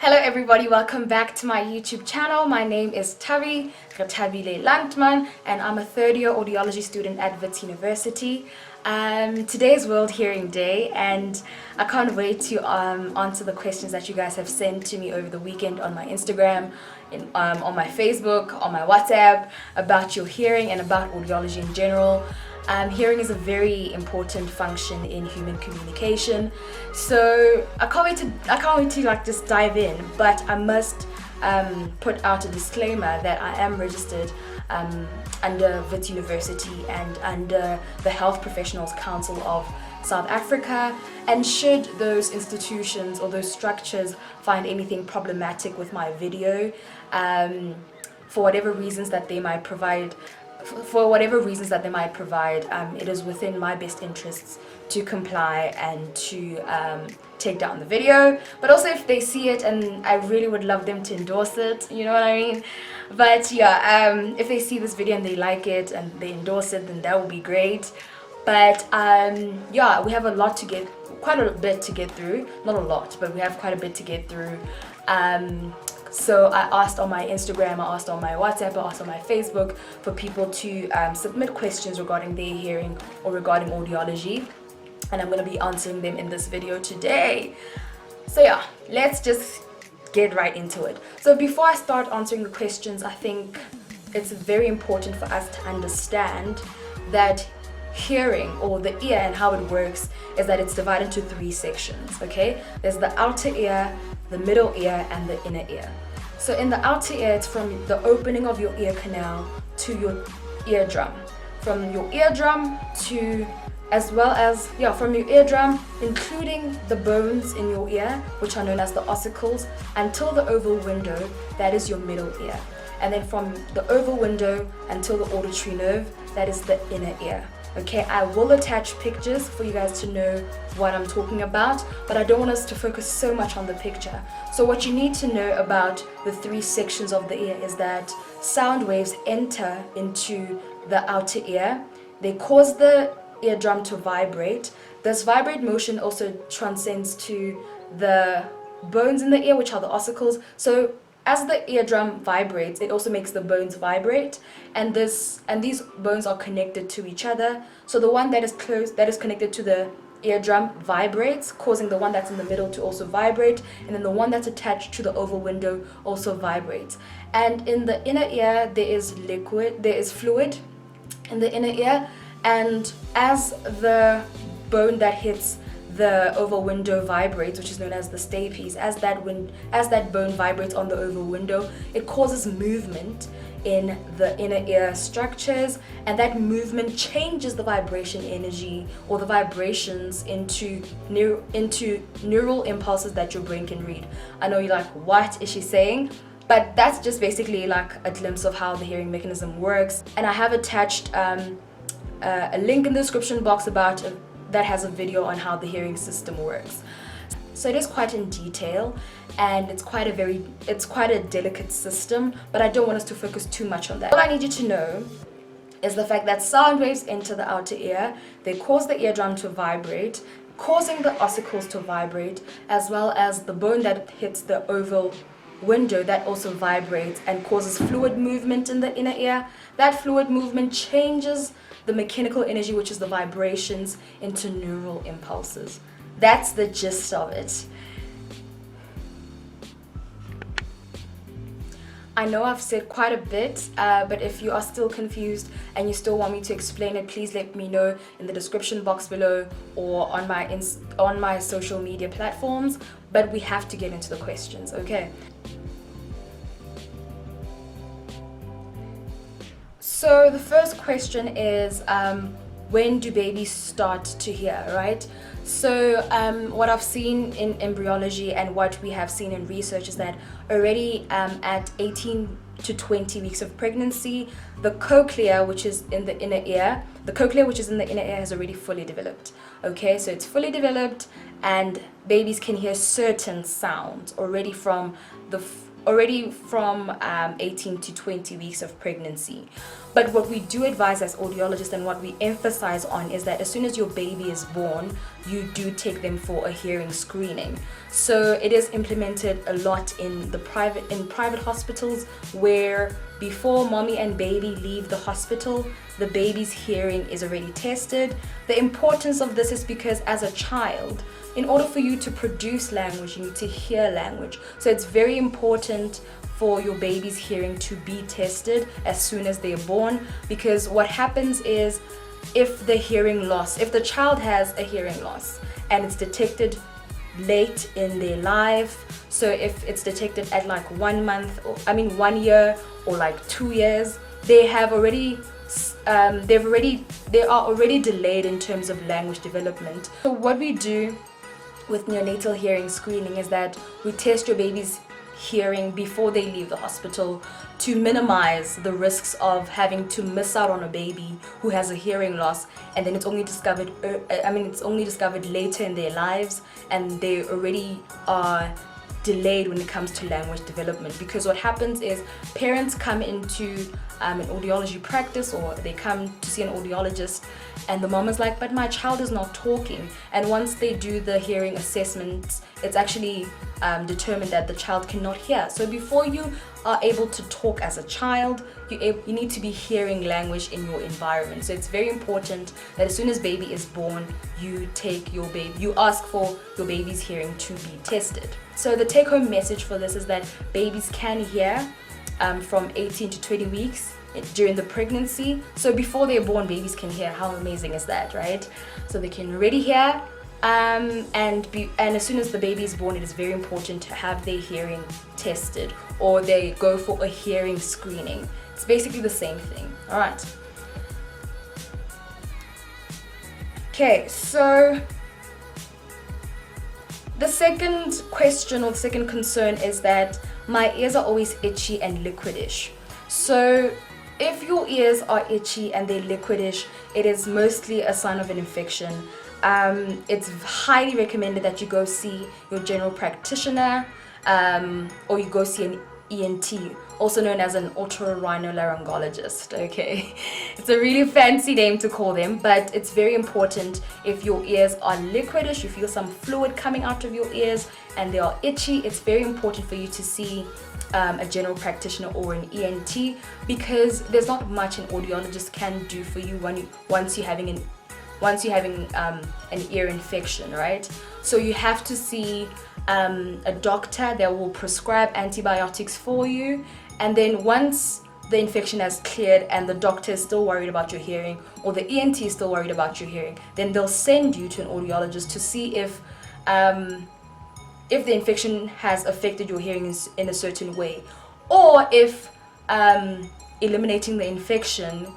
Hello everybody, welcome back to my YouTube channel. My name is Tavi Retabile Landman and I'm a third year audiology student at Wits University. Today is World Hearing Day and I can't wait to answer the questions that you guys have sent to me over the weekend on my Instagram, on my Facebook, on my WhatsApp about your hearing and about audiology in general. Hearing is a very important function in human communication, so I can't wait to like just dive in. But I must put out a disclaimer that I am registered under Wits University and under the Health Professionals Council of South Africa, and should those institutions or those structures find anything problematic with my video, for whatever reasons that they might provide, it is within my best interests to comply and to take down the video. But also if they see it, and I really would love them to endorse it, you know what I mean? But yeah, if they see this video and they like it and they endorse it, then that would be great. But yeah, we have quite a bit to get through. Not a lot, but we have quite a bit to get through. So I asked on my Instagram, I asked on my WhatsApp, I asked on my Facebook for people to submit questions regarding their hearing or regarding audiology, and I'm going to be answering them in this video today. So yeah, let's just get right into it. So before I start answering the questions, I think it's very important for us to understand that hearing, or the ear and how it works, is that it's divided into three sections. Okay, there's the outer ear, the middle ear, and the inner ear. So in the outer ear, it's from the opening of your ear canal to your eardrum, from your eardrum to, from your eardrum, including the bones in your ear, which are known as the ossicles, until the oval window, that is your middle ear. And then from the oval window until the auditory nerve, that is the inner ear. Okay, I will attach pictures for you guys to know what I'm talking about, but I don't want us to focus so much on the picture. So what you need to know about the three sections of the ear is that sound waves enter into the outer ear. They cause the eardrum to vibrate. This vibrate motion also transcends to the bones in the ear, which are the ossicles. So as the eardrum vibrates, it also makes the bones vibrate, and these bones are connected to each other. So the one that is connected to the eardrum vibrates, causing the one that's in the middle to also vibrate, and then the one that's attached to the oval window also vibrates. And in the inner ear, there is fluid in the inner ear, and as the bone that hits the oval window vibrates, which is known as the stapes, as that bone vibrates on the oval window, it causes movement in the inner ear structures, and that movement changes the vibration energy or the vibrations into neural impulses that your brain can read. I know you're like, what is she saying? But that's just basically like a glimpse of how the hearing mechanism works. And I have attached a link in the description box that has a video on how the hearing system works. So it is quite in detail, and it's quite a delicate system, but I don't want us to focus too much on that. All I need you to know is the fact that sound waves enter the outer ear, they cause the eardrum to vibrate, causing the ossicles to vibrate, as well as the bone that hits the oval window that also vibrates and causes fluid movement in the inner ear. That fluid movement changes the mechanical energy, which is the vibrations, into neural impulses. That's the gist of it. I know I've said quite a bit, but if you are still confused and you still want me to explain it, please let me know in the description box below or on my social media platforms. But we have to get into the questions, okay? So the first question is, when do babies start to hear, right? So what I've seen in embryology and what we have seen in research is that already at 18 to 20 weeks of pregnancy, the cochlea, which is in the inner ear, has already fully developed. Okay, so it's fully developed, and babies can hear certain sounds already from 18 to 20 weeks of pregnancy. But what we do advise as audiologists and what we emphasize on is that as soon as your baby is born, you do take them for a hearing screening. So it is implemented a lot in private hospitals, where before mommy and baby leave the hospital, the baby's hearing is already tested. The importance of this is because as a child, in order for you to produce language, you need to hear language. So it's very important for your baby's hearing to be tested as soon as they're born, because what happens is if the child has a hearing loss and it's detected late in their life, so if it's detected at like 1 month, 1 year or like 2 years, they are already delayed in terms of language development. So what we do with neonatal hearing screening is that we test your baby's hearing before they leave the hospital to minimize the risks of having to miss out on a baby who has a hearing loss, and then it's only discovered later in their lives, and they already are delayed when it comes to language development. Because what happens is parents come into an audiology practice, or they come to see an audiologist, and the mom is like, but my child is not talking. And once they do the hearing assessments, it's actually determined that the child cannot hear. So before you are able to talk as a child, you need to be hearing language in your environment. So it's very important that as soon as baby is born, you ask for your baby's hearing to be tested. So the take-home message for this is that babies can hear from 18 to 20 weeks during the pregnancy. So before they're born, babies can hear. How amazing is that, right? So they can already hear, and as soon as the baby is born, it is very important to have their hearing tested, or they go for a hearing screening. It's basically the same thing. All right. Okay, so the second question, or the second concern, is that my ears are always itchy and liquidish. So if your ears are itchy and they're liquidish, it is mostly a sign of an infection. It's highly recommended that you go see your general practitioner, or you go see an ENT, also known as an otorhinolaryngologist. Okay, it's a really fancy name to call them, but it's very important. If your ears are liquidish, you feel some fluid coming out of your ears and they are itchy, it's very important for you to see a general practitioner or an ENT, because there's not much an audiologist can do for you once you're having an ear infection, right? So you have to see a doctor that will prescribe antibiotics for you, and then once the infection has cleared and the doctor is still worried about your hearing, or the ENT is still worried about your hearing, then they'll send you to an audiologist to see if the infection has affected your hearing in a certain way, or if eliminating the infection,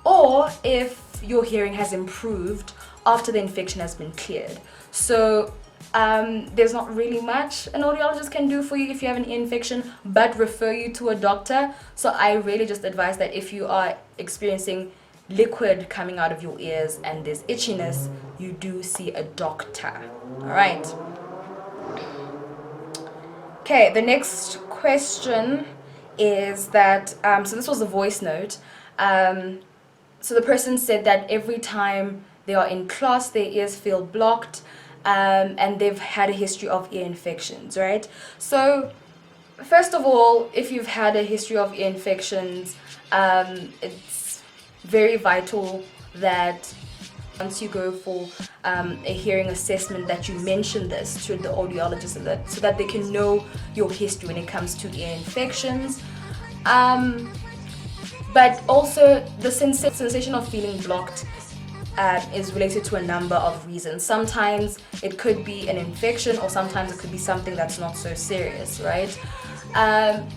or if your hearing has improved after the infection has been cleared. So there's not really much an audiologist can do for you if you have an ear infection, but refer you to a doctor. So I really just advise that if you are experiencing liquid coming out of your ears and there's itchiness, you do see a doctor. All right. Okay, the next question is that, so this was a voice note. So the person said that every time they are in class, their ears feel blocked, and they've had a history of ear infections, right? So first of all, if you've had a history of ear infections, it's very vital that once you go for a hearing assessment, that you mention this to the audiologist, so that they can know your history when it comes to ear infections. But also the sensation of feeling blocked is related to a number of reasons. Sometimes it could be an infection, or sometimes it could be something that's not so serious, right?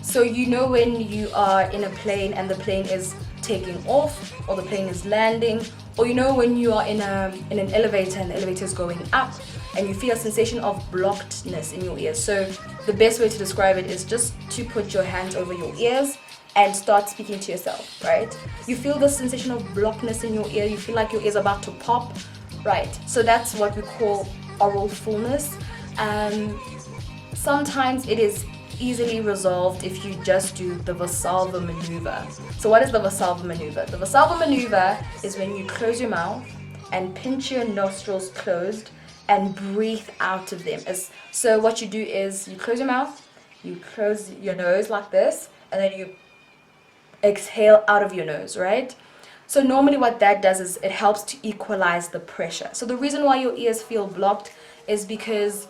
So you know when you are in a plane and the plane is taking off, or the plane is landing, or you know when you are in an elevator and the elevator is going up and you feel a sensation of blockedness in your ears. So the best way to describe it is just to put your hands over your ears and start speaking to yourself, right? You feel the sensation of blockedness in your ear, you feel like your ear's about to pop, right? So that's what we call oral fullness. Sometimes it is easily resolved if you just do the Valsalva maneuver. So what is the Valsalva maneuver? The Valsalva maneuver is when you close your mouth and pinch your nostrils closed and breathe out of them. So what you do is you close your mouth, you close your nose like this, and then you exhale out of your nose, right? So normally what that does is it helps to equalize the pressure. So the reason why your ears feel blocked is because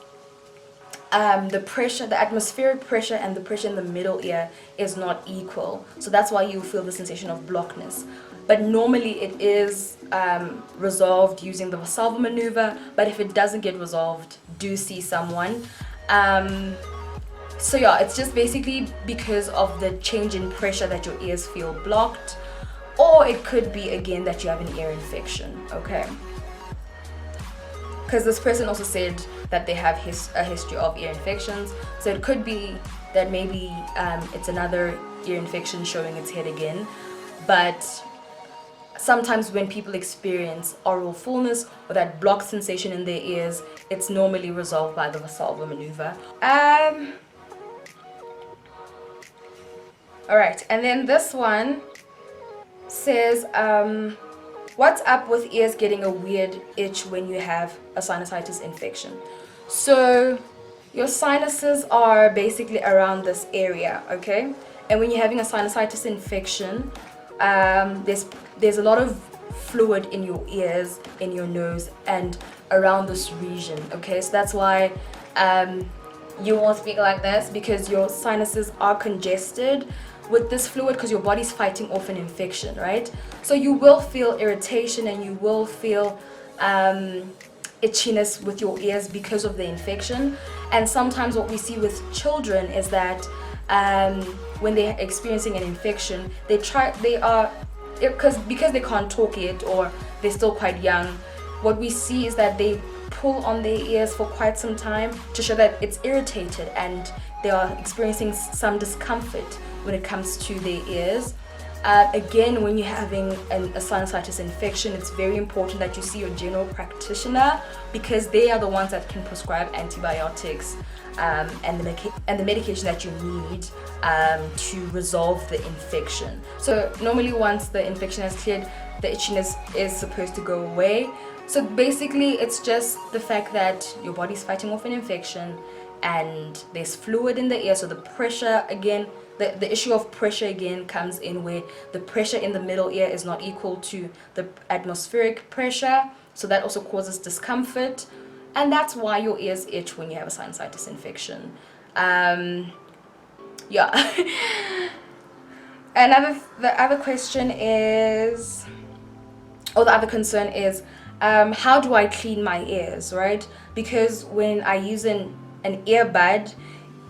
the pressure, the atmospheric pressure and the pressure in the middle ear is not equal. So that's why you feel the sensation of blockness. But normally it is resolved using the Valsalva maneuver. But if it doesn't get resolved, do see someone. So yeah, it's just basically because of the change in pressure that your ears feel blocked. Or it could be, again, that you have an ear infection, okay? Because this person also said that they have a history of ear infections. So it could be that maybe it's another ear infection showing its head again. But sometimes when people experience oral fullness or that blocked sensation in their ears, it's normally resolved by the Valsalva maneuver. Alright, and then this one says, what's up with ears getting a weird itch when you have a sinusitis infection? So your sinuses are basically around this area, okay? And when you're having a sinusitis infection, there's a lot of fluid in your ears, in your nose, and around this region, okay? So that's why you won't speak like this, because your sinuses are congested with this fluid because your body's fighting off an infection, right? So you will feel irritation and you will feel itchiness with your ears because of the infection. And sometimes what we see with children is that when they're experiencing an infection, because they can't talk yet or they're still quite young, what we see is that they pull on their ears for quite some time to show that it's irritated and they are experiencing some discomfort when it comes to their ears. Again, when you're having a sinusitis infection, it's very important that you see your general practitioner, because they are the ones that can prescribe antibiotics and the medication that you need to resolve the infection. So normally once the infection has cleared, the itchiness is supposed to go away. So basically it's just the fact that your body's fighting off an infection and there's fluid in the ear. So the pressure, again, the issue of pressure again comes in where the pressure in the middle ear is not equal to the atmospheric pressure. So that also causes discomfort. And that's why your ears itch when you have a sinusitis infection. Yeah. The other question is, or the other concern is, how do I clean my ears, right? Because when I use an earbud,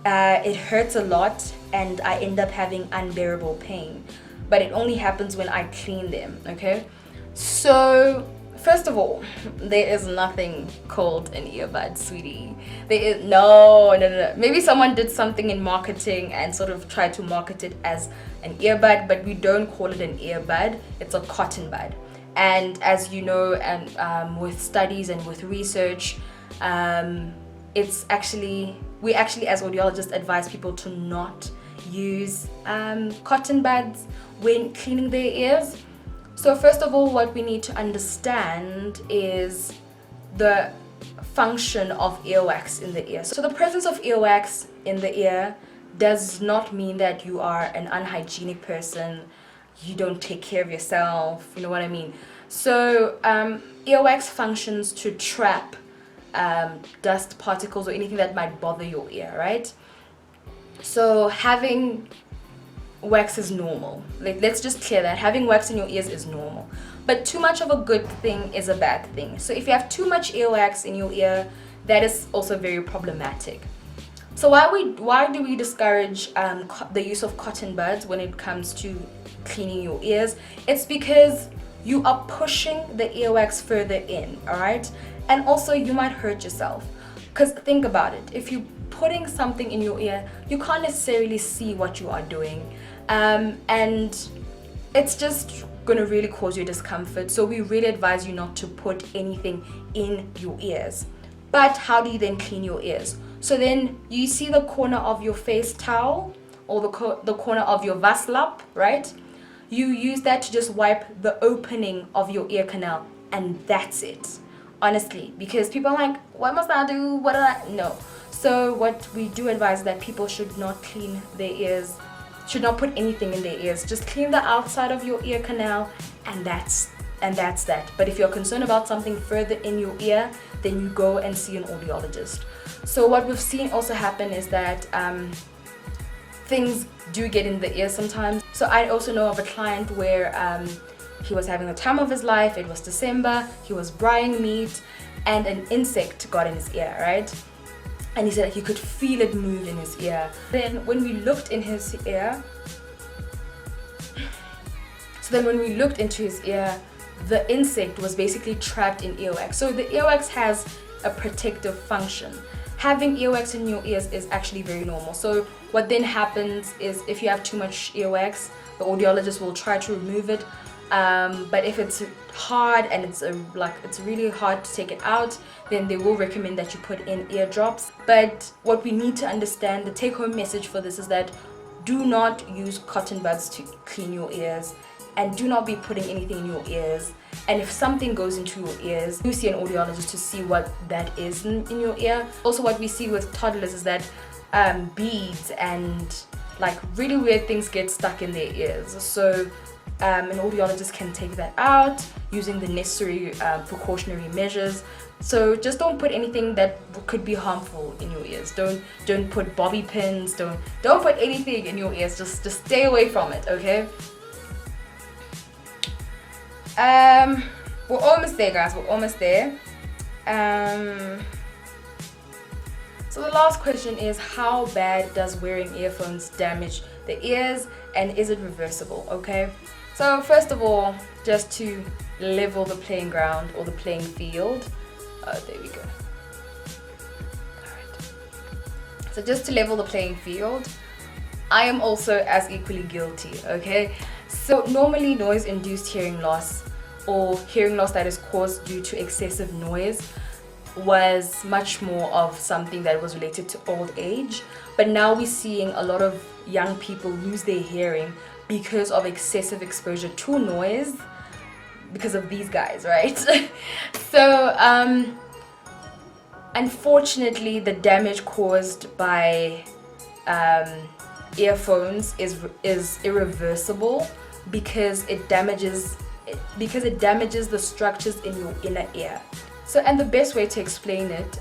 it hurts a lot and I end up having unbearable pain. But it only happens when I clean them, okay? So first of all, there is nothing called an earbud, sweetie. There is no. Maybe someone did something in marketing and sort of tried to market it as an earbud, but we don't call it an earbud. It's a cotton bud. And as you know, and with studies and with research, it's actually, we actually as audiologists advise people to not use cotton buds when cleaning their ears. So first of all, what we need to understand is the function of earwax in the ear. So the presence of earwax in the ear does not mean that you are an unhygienic person, you don't take care of yourself, you know what I mean? So earwax functions to trap dust particles or anything that might bother your ear, right? So having wax is normal. Like, let's just clear that. Having wax in your ears is normal. But too much of a good thing is a bad thing. So if you have too much earwax in your ear, that is also very problematic. So why do we discourage the use of cotton buds when it comes to cleaning your ears? It's because you are pushing the earwax further in, all right? And also you might hurt yourself. Because think about it, if you're putting something in your ear, you can't necessarily see what you are doing. And it's just gonna really cause you discomfort. So we really advise you not to put anything in your ears. But how do you then clean your ears? So then you see the corner of your face towel or the corner of your vaslap, right? You use that to just wipe the opening of your ear canal, and that's it. Honestly, because people are like, what must I do? What do I? No. So what we do advise is that people should not clean their ears, should not put anything in their ears. Just clean the outside of your ear canal, and that's that. But if you're concerned about something further in your ear, then you go and see an audiologist. So what we've seen also happen is that things do get in the ear sometimes. So I also know of a client where he was having the time of his life. It was December, he was braaiing meat, and an insect got in his ear, right? And he said that he could feel it move in his ear. Then when we looked in his ear, into his ear, the insect was basically trapped in earwax. So the earwax has a protective function. Having earwax in your ears is actually very normal. So what then happens is if you have too much earwax, the audiologist will try to remove it. But if it's hard and it's really hard to take it out, then they will recommend that you put in eardrops. But what we need to understand, the take-home message for this is that do not use cotton buds to clean your ears, and do not be putting anything in your ears. And if something goes into your ears, do see an audiologist to see what that is in your ear. Also, what we see with toddlers is that beads and like really weird things get stuck in their ears. So an audiologist can take that out using the necessary precautionary measures. So just don't put anything that could be harmful in your ears. Don't put bobby pins. Don't put anything in your ears. Just stay away from it. Okay. We're almost there, guys. We're almost there. So the last question is, how bad does wearing earphones damage the ears, and is it reversible? Okay. So first of all, just to level the playing ground or the playing field. There we go. Alright. So just to level the playing field, I am also as equally guilty, okay? So normally noise-induced hearing loss or hearing loss that is caused due to excessive noise was much more of something that was related to old age. But now we're seeing a lot of young people lose their hearing because of excessive exposure to noise, because of these guys, right? So unfortunately, the damage caused by earphones is irreversible because it damages the structures in your inner ear. So, and the best way to explain it,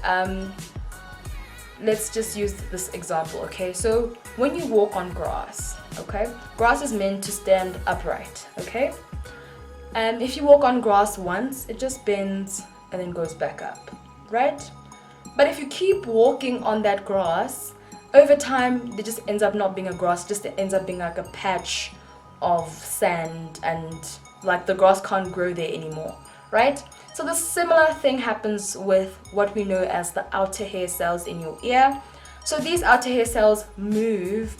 let's just use this example, okay? So when you walk on grass, okay, grass is meant to stand upright, okay? And if you walk on grass once, it just bends and then goes back up, right? But if you keep walking on that grass, over time, it just ends up not being a grass, just it ends up being like a patch of sand, and like the grass can't grow there anymore, right? So the similar thing happens with what we know as the outer hair cells in your ear. So these outer hair cells move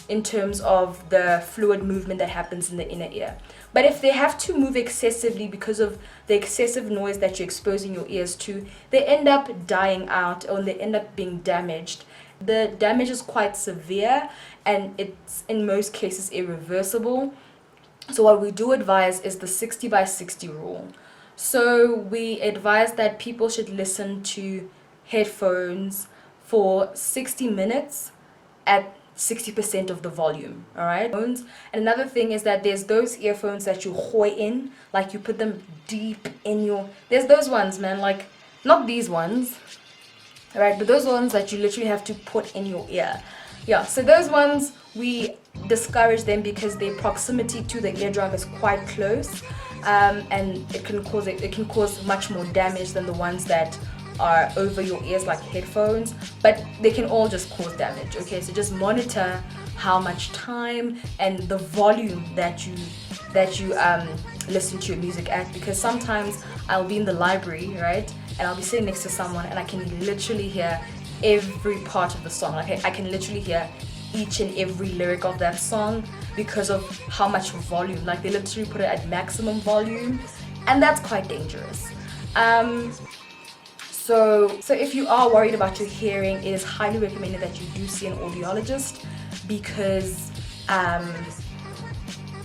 in terms of the fluid movement that happens in the inner ear. But if they have to move excessively because of the excessive noise that you're exposing your ears to, they end up dying out, or they end up being damaged. The damage is quite severe, and it's in most cases irreversible. So what we do advise is the 60 by 60 rule. So we advise that people should listen to headphones for 60 minutes at 60% of the volume, all right? And another thing is that there's those earphones that you hoy in, like you put them deep in your, there's those ones, man, like not these ones, all right, but those ones that you literally have to put in your ear. Yeah, so those ones, we discourage them because their proximity to the eardrum is quite close, and it can cause much more damage than the ones that are over your ears like headphones, but they can all just cause damage. Okay, so just monitor how much time and the volume that you listen to your music at, because sometimes I'll be in the library, right, and I'll be sitting next to someone and I can literally hear every part of the song. Like I can literally hear each and every lyric of that song because of how much volume, like they literally put it at maximum volume, and that's quite dangerous. So if you are worried about your hearing, it is highly recommended that you do see an audiologist, because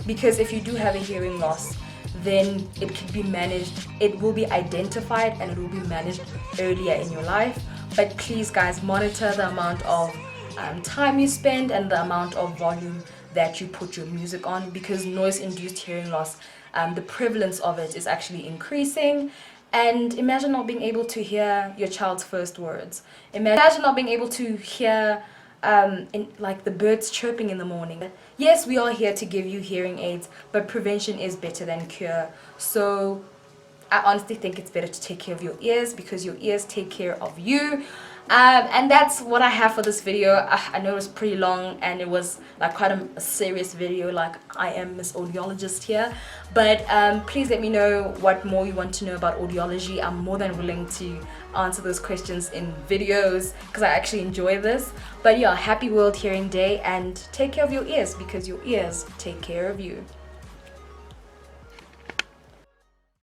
if you do have a hearing loss, then it can be managed, it will be identified, and it will be managed earlier in your life. But please guys, monitor the amount of time you spend and the amount of volume that you put your music on, because noise-induced hearing loss, the prevalence of it is actually increasing. And imagine not being able to hear your child's first words. Imagine not being able to hear like the birds chirping in the morning. Yes, we are here to give you hearing aids, but prevention is better than cure. So I honestly think it's better to take care of your ears, because your ears take care of you. And that's what I have for this video. I know it was pretty long, and it was like quite a serious video, like I am Miss Audiologist here. But please let me know what more you want to know about audiology. I'm more than willing to answer those questions in videos, because I actually enjoy this. But yeah, happy World Hearing Day, and take care of your ears, because your ears take care of you.